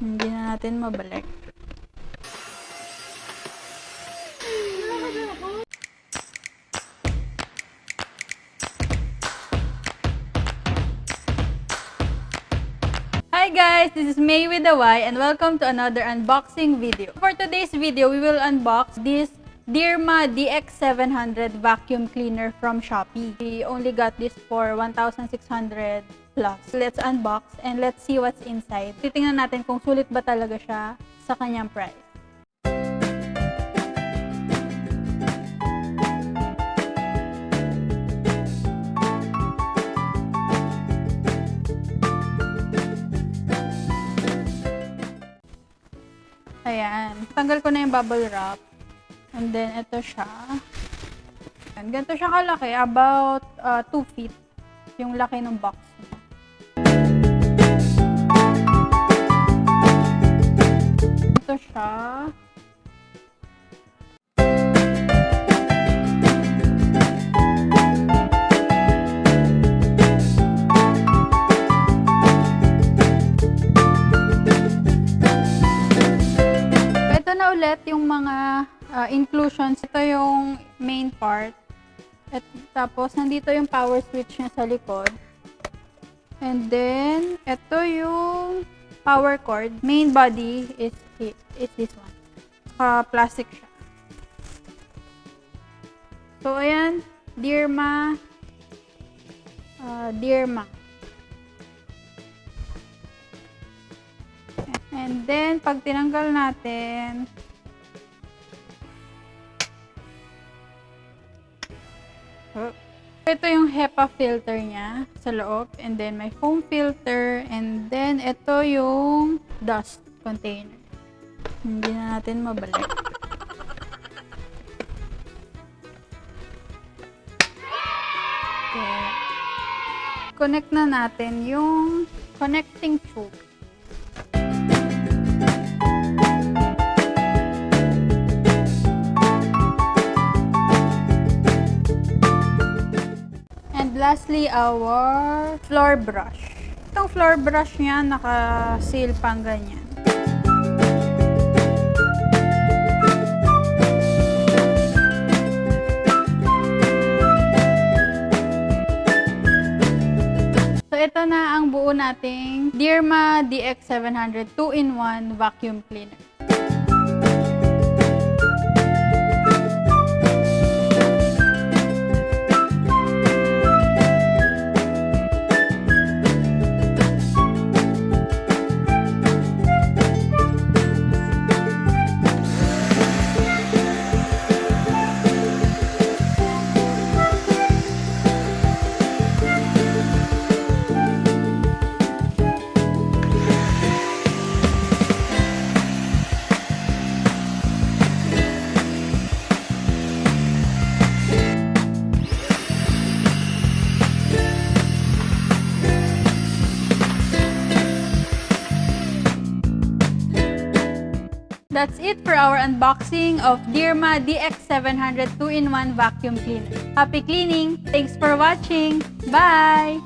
Hindi na natin mabalik. Hi guys, this is May with a Y and welcome to another unboxing video. For today's video, we will unbox this Deerma DX700 vacuum cleaner from Shopee. We only got this for 1,600 plus. Let's unbox and let's see what's inside. Titingnan natin kung sulit ba talaga siya sa kanyang price. Ayan. Tanggal ko na yung bubble wrap. And then, ito siya. Ayan. Ganito siya kalaki. About 2 feet. Yung laki ng box niya. Ito siya. Ulit yung mga inclusions. Ito yung main part. At tapos, nandito yung power switch niya sa likod. And then, ito yung power cord. Main body is this one. Plastic siya. So, ayan. Deerma. And then, pag tinanggal natin, ito yung HEPA filter niya sa loob. And then, may foam filter. And then, ito yung dust container. Hindi na natin mabalik. Okay. Connect na natin yung connecting tube. Lastly, our floor brush. Itong floor brush niya, naka-seal pang ganyan. So, ito na ang buo nating Deerma DX700 2in1 vacuum cleaner. That's it for our unboxing of Deerma DX700 2in1 vacuum cleaner. Happy cleaning! Thanks for watching! Bye!